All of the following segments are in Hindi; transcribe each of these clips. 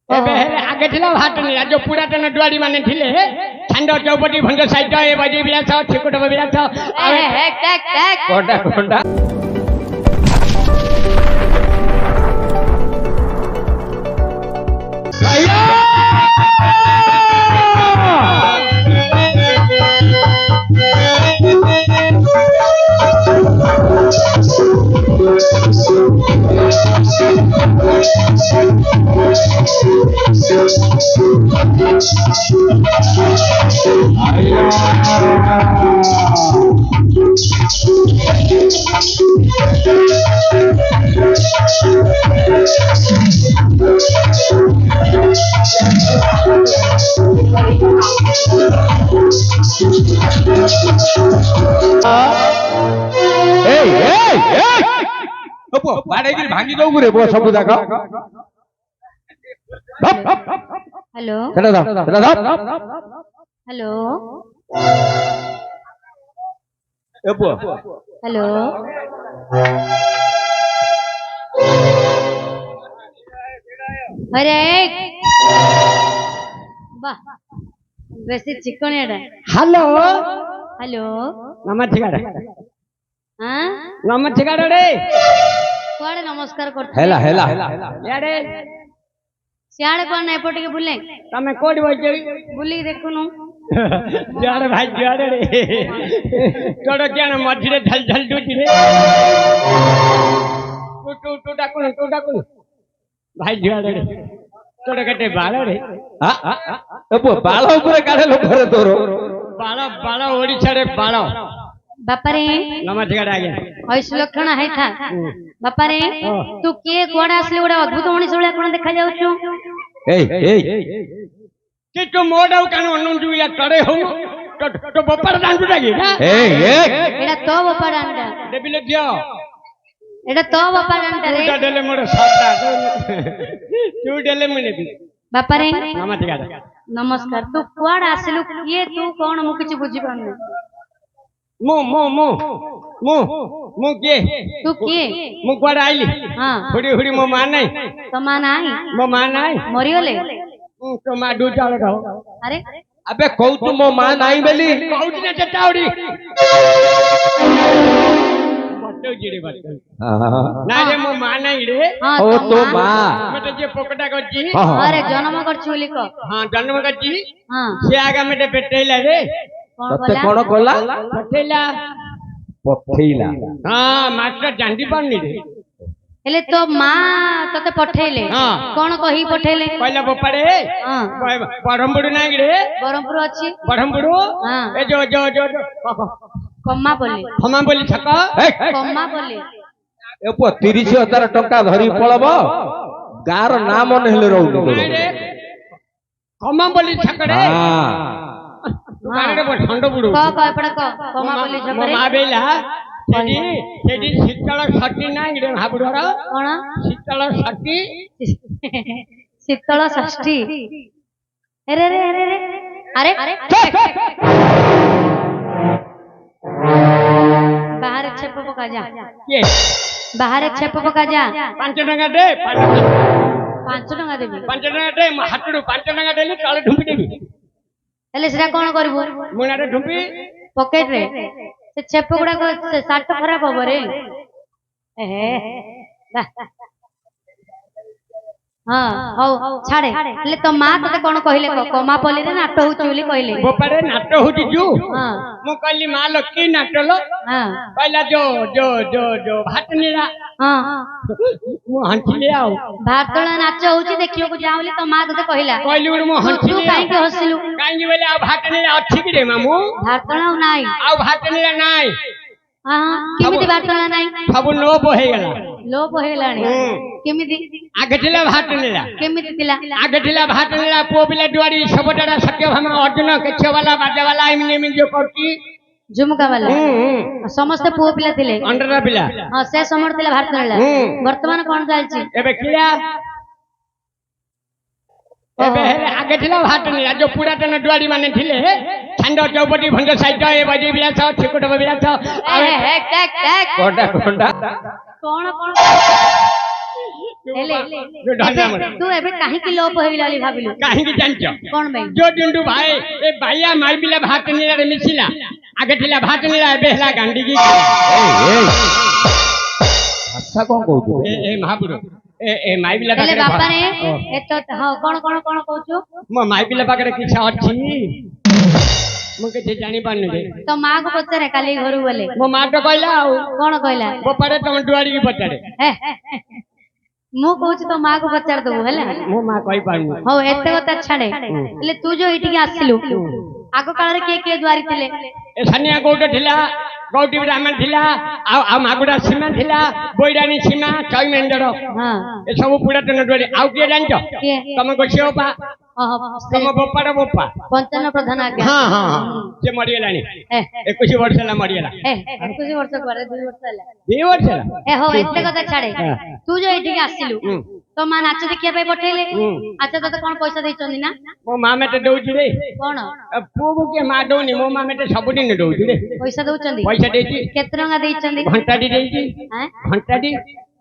आगे थिला भाट नहीं जो पुरातन दुआरी माने थिले छंद चौपटी भंग साइड ए बजे बिलास छिकुट बिलास हे टक कोंडा कोंडा भांगी दो रे बो सब जाका हेलो हेलो हेलो अरे वाह वैसे चिकन है हेलो हेलो नमस्कार हां नमस्कार रे कोड़े नमस्कार करते हेला हेला यारे सियाड़े कोन एपट के बुले तमे कोड बोलजे बुली देखुनु यारे भाई यारे रे तोड़ क्या ना मझी रे झल झल डूटी रे टू डाकुन भाई यारे रे तोड़ कटे बाल रे हां अब बाल ऊपर काढे लो भरे तोरो बाल ओडिसा रे बाल बापारे नमस्कार आगे हईस लक्षण है था बापारे तू के कोडा असली ओडा अद्भुत मनीष ओळा कोन देखा जाउछु के तो मोडाव कान अन्नजु या करे हो तो बपर दांडू लागी ना एडा तो बपर दांडा देबिले दियो एडा तो बपर दांडा रे तू डेले मोर सादा तू डेले मने दी बापारे नमस्कार नमस्कार तू कोडा असलु के तू कोन मु किछ बुझी पाने मु के तू के मु कोडा आइली हां हुडी मो मान नाही तो मान आई मो मान नाही मरियोले तो मा दू चाल गाओ अरे अबे कहू तू मो मान आई बेली कहू ना चटावड़ी बट्टो जिरे बट्टो ना रे मो मान आई रे ओ तो मा मते जे पोकटा करजी अरे जन्म करछु बोली को हां जन्म करजी हां से आगा मते पेटेला रे तते कोन कोला पठेला हां मास्टर जांडी पानी रे हेले तो मां तते पठेले कोन कहि पठेले पहिला बपारे हां बरहमपुर नाही रे बरहमपुर अछि बरहमपुर हां ए जो कम्मा बोली छक कम्मा बोली ए पो 30,000 टका धरी पळब गार नाम नहेले रहू नाही रे कम्मा बोली छक रे रे ठंड बुडू कम्मा बोली छक रे मा बेला सेडी शीतल षष्ठी नाही रे हाबुडर कोन शीतल षष्ठी शीतल षष्ठी अरे रे अरे रे अरे बाहर छेप पका जा के बाहर छेप पका जा 5 टका दे 5 टका देबी 5 टका दे हाटडू 5 टका देली तळे ढुंपी देबी हेले सेटा कोन करबो मुनारे ढुंपी पॉकेट रे से छेप गुडा को साट खराब हो रे एहे हां हो छाड़े ले तो मां तते कोन कहिले कमा पली रे नाटो होची बोली कहिले बोपारे नाटो होची जू हां मु कहली मां लक्की नाटलो हां पहिला जो भाटनीरा हां मु हंसिले आउ भातला नाच होची देखियो को जावली तो मां तते कहिला कहली मु हंसिले तू काई के हसिलु काई बोले आ भाटनीरा अछि कि रे मामू भातला नाही आ भाटनीरा नाही हां केमिति भातला नाही सब लोप हो गेला लोप हो गेलानी केमिति आगथिला भाटनीरा केमिति तिला आगथिला भाटनीरा पोबिला दुआरी सबटारा सत्यभामा अर्जुन केछ वाला बाजा वाला इमिने जो करती झुमका वाला समस्त पुओ पिला थिले अंडरा पिला हां से समर थिला भातला वर्तमान कोन चालची एबे किया एबे आगे थिला भाटनीरा जो पुरातन दुआरी माने थिले छंद चौपटी भंग साइड ए बजे बिलास छिकुट बिलास हे टक कोंडा कोन ହେଲେ जो ढांचा मन ତୁ ଏବେ କାହିଁକି ଲୋପ ହେଇଗଲା ବୋଲି ଭାବିଲୁ काहे की जानचो କଣ ପାଇଁ जो डिंडू भाई ए बाया माई बिला भात नीला रे मिसिला आगे थिला भात नीला एबे हला गांडी की ଭାଷା କଣ କହୁଛୁ ए महापुरो ए माई बिला ହେଲେ पाकरे ବାପା ରେ ଏତ ହଁ କଣ କହୁଛୁ मो माई बिला पाकरे किछा अछि मु के जानि पानु रे ତୋ ମା କୁ ପଚାରେ କାଲି ଘରୁ ଗଲେ मो मा तो कहला आउ କଣ କହିଲା बोपारे तुम दुआरी की पचारे ହେ, ମୁଁ କହୁଛି ତୋ ମା କୁ ପଚାରି ଦବୁ ହେଲା मो मा कहि पानु ହଉ ଏତେ କଥା ଛାଡେ ହେଲେ ତୁ ଯୋଉ ଏଠିକି ଆସିଲୁ ଆଗ କାଳରେ କିଏ କିଏ ଦ୍ୱାରି ଥିଲେ ए सानिया गोट थिला गौटी ब्राह्मण थिला आ मागुडा सीमा थिला बोइडानी सीमा चैमेंडर ହଁ ए सब पुरातन दुआरी आउ के जानचो କିଏ तम गोछियो पा तम बोपार बोपा ପଞ୍ଚାନ ପ୍ରଧାନ ଆଜ୍ଞା हां हां से मरियलानी ଏ 21 वर्ष ला मरियला ଏ 21 ବର୍ଷ ପରେ 2 ବର୍ଷ ହେଲା 2 वर्ष ला ଏ ହଉ ଏତେ କଥା ଛାଡେ ତୁ ଯୋଉ ଏଠିକି ଆସିଲୁ ତୋ ମା ନାଚ ଦେଖିବା ପାଇଁ ପଠେଇଲେ ଆଚ୍ଛା ତତେ କଣ ପଇସା ଦେଇଛନ୍ତି ନା मो मा मेटे दउची रे କଣ पुबु के मा दउनी मो मा मेटे सब दिन दउची रे ପଇସା ଦଉଛନ୍ତି पैसा देची କେତେ ଟଙ୍କା ଦେଇଛନ୍ତି घंटाडी देची ଆଁ? घंटाडी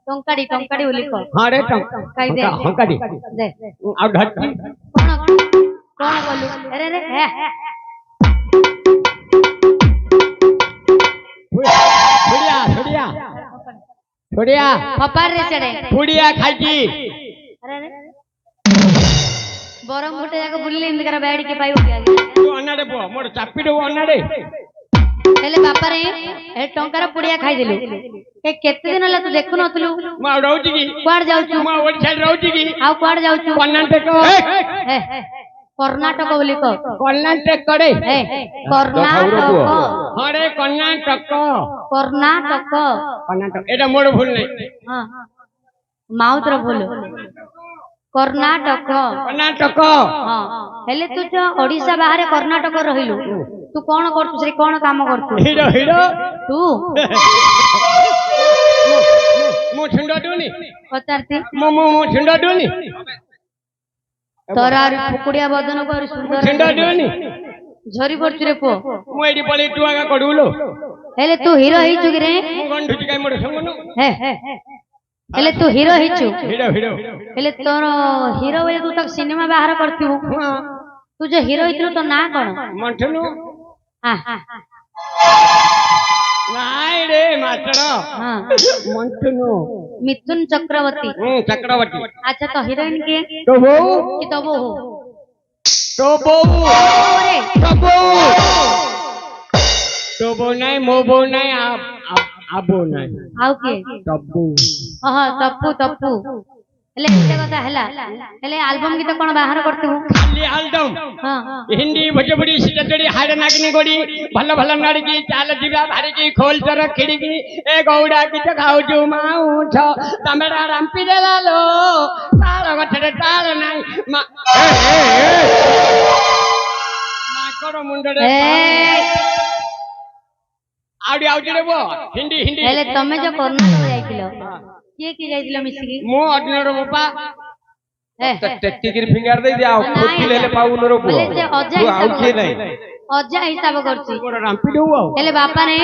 ଟଙ୍କାଡି ଟଙ୍କାଡି ବୋଲି କହ हां रे କାଇ ଦେ घंटाडी ଦେ आ ढटकी କଣ କଣ ବୋଲୁ ଆରେ ରେ ହେ छुड़िया छुड़िया छुड़िया ଫପାର ରେ ସେଡେ छुड़िया खाइकी ଆରେ ରେ ବରମ ଗୋଟେ ଯାକ ବୁଲିଲେ ଏମିତିକାର ବ୍ୟାଡିକି ପାଇବ କି ଆଜ୍ଞା तू अनाडे पो मोर चापी दो अनाडे ହେଲେ ବାପାରେ ଏ ଟଙ୍କାର ପୁଡିଆ ଖାଇଦେଲୁ ଏ କେତେ ଦିନ ହେଲା ତୁ ଦେଖୁ ନଥିଲୁ म रहउची की କୁଆଡେ ଯାଉଛୁ म ओडिसा रहउची की ଆଉ କୁଆଡେ ଯାଉଛୁ कर्नाटक ହେ, କର୍ଣ୍ଣାଟକ ବୋଲି କହ कर्नाटक करे ହେ, କର୍ଣ୍ଣାଟକ हां रे कर्नाटक କର୍ଣ୍ଣାଟକ कर्नाटक एटा मोर भूल नहीं ହଁ ମାଉତର ଭୁଲ କର୍ଣ୍ଣାଟକ कर्नाटक ହଁ ହେଲେ ତୁ ଯୋଉ ଓଡିଶା ବାହାରେ କର୍ଣ୍ଣାଟକ ରହିଲୁ ତୁ କଣ କରୁଛୁ ସେଠି କଣ କାମ କରୁଛୁ हीरो हीरो ତୁ मु छुंडा दुनी ପଚାରତି मु छुंडा दुनी ତୋର ଆହୁରି ଫୁକୁଡିଆ ବଦନ କରି छुंडा ସୁନ୍ଦର दुनी ଝରି ପଡୁଛୁ ରେ ପୁଅ मु एडी पळे टुआगा कडुलो ହେଲେ ତୁ ହିରୋ ହେଇଛୁ କି ରେ मु गंढुची काय मोर संगनो ହେ, ହେଲେ ତୁ ହିରୋ ହେଇଛୁ हीरो हीरो ହେଲେ ତୋର ହିରୋ ବୋଲି ତୁ ତାକୁ ସିନେମା ବାହାର କରିଥିବୁ हां ତୁ ଯୋଉ ହିରୋ ହେଇଥିଲୁ ତୋ ନାଁ କଣ मंठनु ହଁ ନାଇଁ ରେ ମାଷ୍ଟର मंठनु ମିଥୁନ ଚକ୍ରବର୍ତ୍ତୀ चक्रवर्ती ଆଚ୍ଛା ତ ହିରୋଇନ କିଏ तो बोऊ କି ତ ବୋହୁ तो बोऊ ରେ तो बोऊ तो बोऊ नहीं मो बोऊ नहीं आबो नहीं ଆଉ କିଏ तब्बू ଓହୋ ତପୁ ତପୁ ହେଲେ ଏତେ କଥା ହେଲା ହେଲେ ଆଲବମ ଗୀତ କଣ ବାହାର କରିଥିବୁ खाली आलडम ହଁ हिंदी भोजपुरी सीता चढ़ी हाड़ नागिनी गोड़ी भल भल नड़की चाल जीवा भारिकी खोल चर खिड़की ए गौड़ा किच खाऊचु माउछ तमेरा राम्पी देला लो ताल गछरे ताल नाई माकड़ मुंडरे ଏ आउडी आउडी रे बो हिंदी हिंदी ହେଲେ ତମେ ଯୋଉ କର୍ଣ୍ଣାଟକ ଯାଇଥିଲ କିଏ କିଏ ଯାଇଥିଲ ମିଶିକି मो अडिनर बापा ହେ, ଟେକିକିରି ଫିଙ୍ଗର ଦେଇ ଦିଆ ଆଉ ନାଇଁ, ଖୋଜିଲେ ହେଲେ ପାଉନ ର ପୁଅ ବୋଲେ ସେ ଅଜା ତୁ ଆଉ କିଏ ହିସାବ ନାହିଁ ଅଜା ହିସାବ କରୁଛି मोर राम्पी देऊ आउ ହେଲେ ବାପା ରେ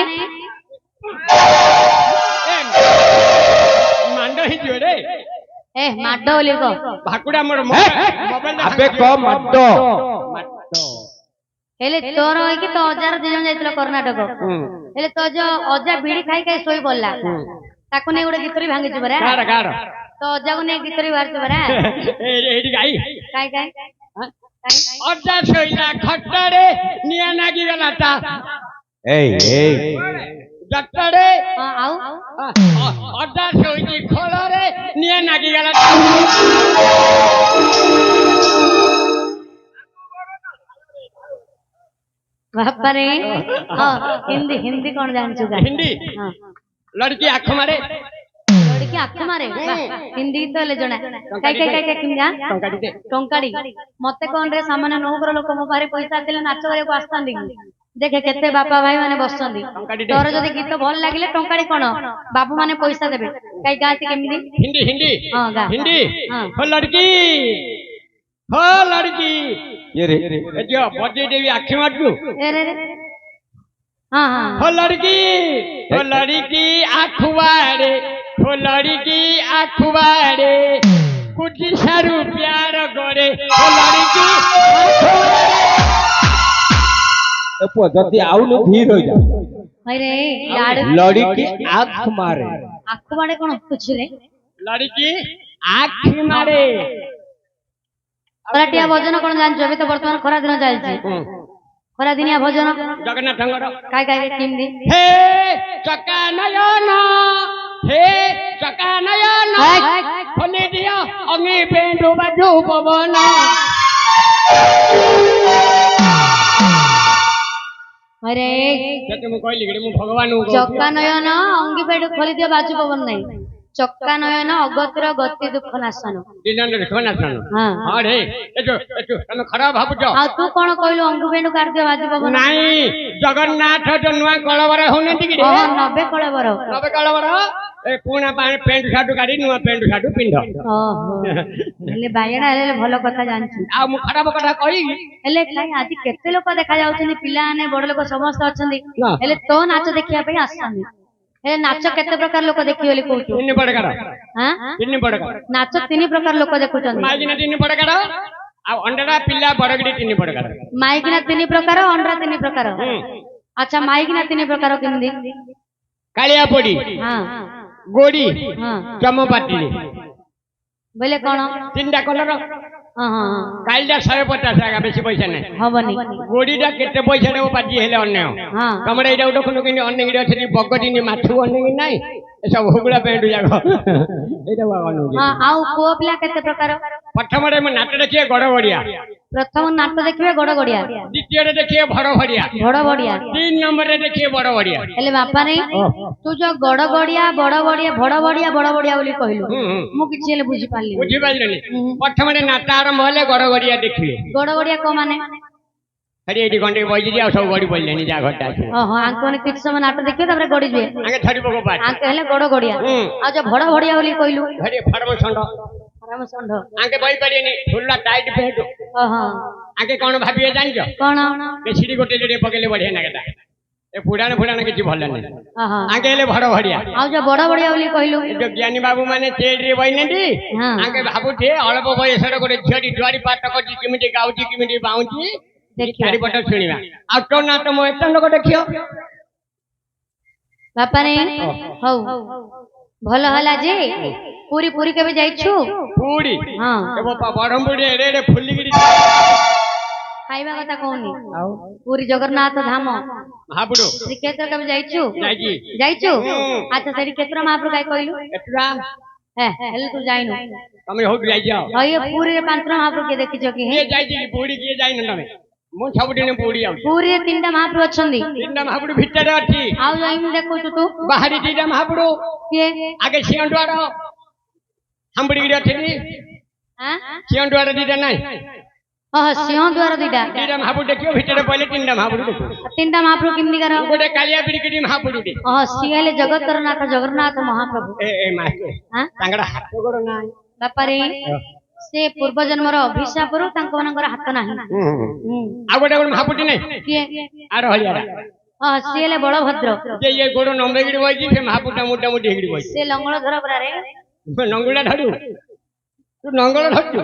मांड हि जो रे ଏ ମାଡ ବୋଲି କହ भाकुड़ा मोर मोबाइल ଆବେ କ ମାଡ ହେଲେ ତୋର ହେଇକି ତୋ ଅଜାର ଦି ଜଣ ଯାଇଥିଲ କର୍ଣ୍ଣାଟକ ହେଲେ ତୋ ଯୋଉ ଅଜା ବିଡି ଖାଇ ଖାଇ ଶୋଇ ପଡିଲା ତାକୁ ନେଇ ଗୋଟେ ଗୀତରେ ଭାଙ୍ଗିଛୁ ପରା कार कार ତୋ ଅଜାକୁ ନେଇ ଗୀତରେ ବାହାରିଛୁ ପରା ଏଇଠି ଗାଈ କାଇଁ କାଇଁ ଅଜା ଶୋଇଲା ଖଟରେ ନିଆଁ ନାଗିଗଲା ତା ଏଇ ଏଇ ଜଟରେ ହଁ ଆଉ ଅଜା ଶୋଇଛି ଖୋଳରେ ନିଆଁ ନାଗିଗଲା ବାପାରେ ହଁ ହିନ୍ଦୀ ହିନ୍ଦୀ କଣ ଜାଣିଛୁ ଗା ହିନ୍ଦୀ ହଁ ଲड़की ଆଖ ମାରେ ଲଡକି ଆଖ ମାରେ ହିନ୍ଦୀ ତ ହେଲେ ଜଣା କାଇ କାଇ କାଇ କାଇ କିମ୍ବା ଟଙ୍କାଡି ମତେ କଣ ରେ ସାମାନ୍ୟ ନୌକର ଲୋକ ମୋ ପାଖରେ ପଇସା ଦେଲେ ନାଚ କରିବାକୁ ଆସିଥାନ୍ତି କି ଦେଖେ କେତେ ବାପା ଭାଇ ମାନେ ବସଛନ୍ତି ତୋର ଯଦି ଗୀତ ଭଲ ଲାଗିଲେ ଟଙ୍କାଡି କଣ ବାବୁ ମାନେ ପଇସା ଦେବେ କାଇ ଗାତି କେମିତି ହିନ୍ଦୀ ହିନ୍ଦୀ ହଁ ଗା ହିନ୍ଦୀ ହଁ हो लड़की ये रे ए जो बजे देवी आखी मारजू ए रे रे हाँ हाँ हो लड़की आखुआरे वो लड़की आखुबारे कुछ सारू प्यार करे वो लड़की ଯଦି ଆଉନୁ ଧୀର ହୋଇଯା अरे लाड़ ଲଡିକି ଆଖ ମାରେ आखु बाड़े कौन पूछले लड़की आखि मारे खराटिया भोजन कौन जानछ अभी तो वर्तमान खरा दिन चलछि खरा दिनिया भोजन जगन्नाथंगर काय काय किंदी हे चका नयन हे चका नयन खोली दियो अंगी पेंडु बाजू पवन अरे जते मु कहली गडे मु भगवान को चक्का नयन अंगी पेड़ खोली दियो बाजू पवन नहीं चक्का नयन अगतिर गति दुख नाशन दिनन देखना सन हां हां रे एजो तमे खराब भाबुछ आ तू कोन कहलु अंगु पेड़ काट दियो बाजू पवन नाही जगन्नाथ जो नुआ कळवर होने दिगि रे ओह 90 कळबर नबे कळवर ए पुणा पानी पेंट शार्ट गाड़ी नुआ पेंट शार्ट पिंध ओहो ले बायडा ले भलो कथा जानछु आ मु खराब कथा कहि हेले काई आदि केते लोक देखा जाउछनी पिला ने बड़ लोक समस्त अछंदी हेले तो नाच देखिया पे आसानी हे नाच केते प्रकार लोक देखियोली कहू तीन बड़कर हां तीन बड़कर नाच तीन प्रकार लोक देखुछन माइकिना तीन बड़कर आ अंडा पिल्ला बड़गडी तीन बड़कर माइकिना तीन प्रकार अंडा तीन प्रकार अच्छा माइकिना तीन प्रकार किंदी कालिया पोड़ी हां गोड़ी हां चमपाटी बोले कोन तीनटा कलर हां हां कालिया 150 टाका बेसी पैसा नै हबनी गोड़ीटा केते पैसा देबो बाजी हेले अन्य हां तमरे एटा उडो कोन किनि अन्य गिडी अछि बगडीनी माथु अन्य गिडी नै ए सब हुगुला पेंडु जागो एटा बागनु हां आउ को पिला केते प्रकार प्रथम रे म नाट देखिए गड़ गड़िया प्रथम नाट देखिबे गड़ गड़िया द्वितीय रे देखिए भड़ भड़िया बड़ बड़िया 3 नंबर रे देखिए बड़ बढ़िया हेले बापा रे तू जो गड़ गड़िया बड़ बड़िया बड़ बड़िया बोली कहलु मु किछि हेले बुझी पाली बुझी पाइलनी प्रथम रे नाट आरंभ होले गड़ गड़िया देखिए गड़ गड़िया को माने अरे एटी घंटे बजि दिया सब गड़ी पड़लेनी जा घटा छै ओहो आंकोने किछ समय नाट देखियो तबरे गड़ी जे आगे छड़ी पको पाट आंके हेले गड़ गड़िया आ जो बड़ बड़िया बोली कहलु घरे फड़म संड राम संढ आगे बई पड़ेनी फुल्ला टाइट पेंट ओहो आगे कोन भाबिए जानजो कोन के सीढ़ी गोटे जड़े पकेले बढ़िया नागेता ए पुराण किछि भल नै ओहो आगे हेले भड़ भड़िया आ जो बड़ बड़िया बोली कहलु जो ज्ञानी बाबू माने चेड रे बइनेंदी हां आगे भाबुथे अल्प बयस रे गोटे झड़ी द्वारी पाट करछि किमिति गाउछि किमिति बाउछि देखियो चारि पट सुनिबा आ तो ना तो मो एतन लोक देखियो बापा रे हौ भलो हला जे पूरी पूरी केबे जाइछु पूरी हां ए बापा बरमपुरी रे रे फुल्लीगिरी खाइबा कथा कहूनी पूरी जगन्नाथ धाम महापुरो श्रीक्षेत्र केबे जाइछु जाइजी जाइछु अच्छा सेठी केत्र महाप्रभु काय कहलु एतरा हे हेले तू जाइनु तमे हो जाइ जाओ हय पूरी रे पांच महाप्रभु के देखिছো कि के जाइजी पूरी के जाइ न तमे मु सबदिने पूरी आउ पूरी रे तीनटा महाप्रभु अछंदी तीनटा महापुरो भितर अछि आउ जाइम देखुछु तू बाहरी तीनटा महापुरो के आगे सिंहद्वार हम्बड़ीगिरी अछि हां सिंहद्वार दीटा नै ओह सिंह द्वार दुइटा तीनटा महापुरो देखियो भितर पहिले तीनटा महापुरो देखियो तीनटा महाप्रभु किमनी कर गोटे कालिया बिड़किडी महापुरो दे ओह सिंहले जगतरनाथ जगन्नाथ महाप्रभु ए मास्टर हां तांगड़ा हाथ गोड़ नै बापा रे से पूर्व जन्मर अभिशापरु तांको मनकर हाथ नाही आ गोटे गोटे महापुटी नै के आर हलियारा ओह सिंहले बलभद्र जे ये गोड़ नंबेगिडी बइजी से महापुटा मुटा मुटी हेगिडी बइजी से लंगळ धर परा रे नंगुला धरु तू नंगळ धरु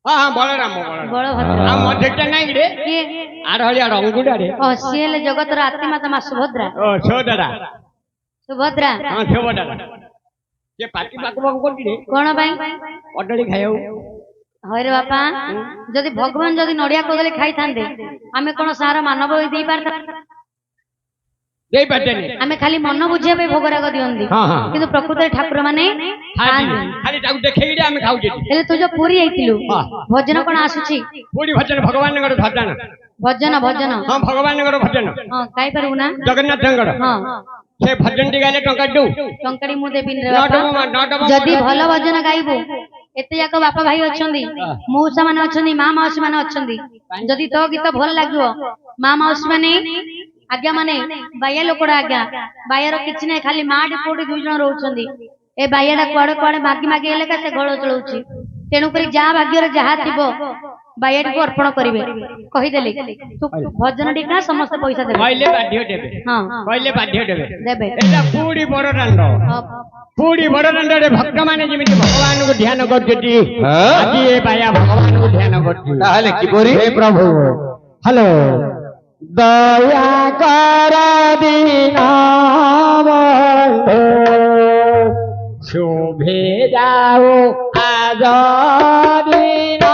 हां हां बलराम बलभद्र आ मध्यटा नै रे के आर हलिया रंगुडा रे ओह सिंहले जगतर आत्मा माता मा सुभद्रा ओ छोडरा सुभद्रा हां छोडरा जे पाटी पाक बक कोन रे कोन भाई अडड़ी खायौ हरे बापा जदि भगवान जदि नडिया कदली खाई थांदे आमे कोन सारा मानव होई देई पारता देई पाटेनी आमे खाली मन बुझिया पे भोगराग दियंदी हां हां किंतु प्रकृत ठाकुर माने खाली ताकू देखेगिडी आमे खाउजे हेले तू जो पूरी आइतिलु भजन कोन आसुची पूरी भजन भगवान नगर भजन भजन भजन हां भगवान नगर भजन हां काई परबु ना जगन्नाथ नगर हां से भजन टी गाले टंका दउ टंकाडी मु देबिन रे बापा जदि भल भजन गाइबो एते जाक बापा भाई अछंदी मौसा माने अछंदी मां मौसी माने अछंदी जदि तो गीत भल लागो मां मौसी माने आज्ञा माने बाया लोकड़ा आज्ञा बायार किछि नै खाली माडी पोडी दुई जण रहउछंदी ए बायाडा कुआडे कुआडे मागी मागी हेले का से घोळ चलउची ତେଣୁକରି ଯାହା ଭାଗ୍ୟରେ ଯାହା ଥିବ ବାଇଆଟିକୁ ଅର୍ପଣ କରିବେ କହିଦେଲି ତୁ ଭଜନ ଟିକେ ସମସ୍ତେ ପଇସା ଦେବେ କହିଲେ ବାଧ୍ୟ ଦେବେ ହଁ କହିଲେ ବାଧ୍ୟ ଦେବେ ଦେବେ ଏଇଟା ପୁରୀ ବଡ ଦାଣ୍ଡ ପୁରୀ ବଡ ଦାଣ୍ଡରେ ଭକ୍ତମାନେ ଯେମିତି ଭଗବାନଙ୍କୁ ଧ୍ୟାନ କରୁଛନ୍ତି ଆଜି ଏ ବାୟା ଭଗବାନଙ୍କୁ ଧ୍ୟାନ କରୁଛି ତାହେଲେ କିପରି ହେ ପ୍ରଭୁ ହ୍ୟାଲୋ ଦୟା କର ଦୀନ ବନ୍ଧୁ ଶୁଭେ ଯାଉ ଆଜ ଦିନ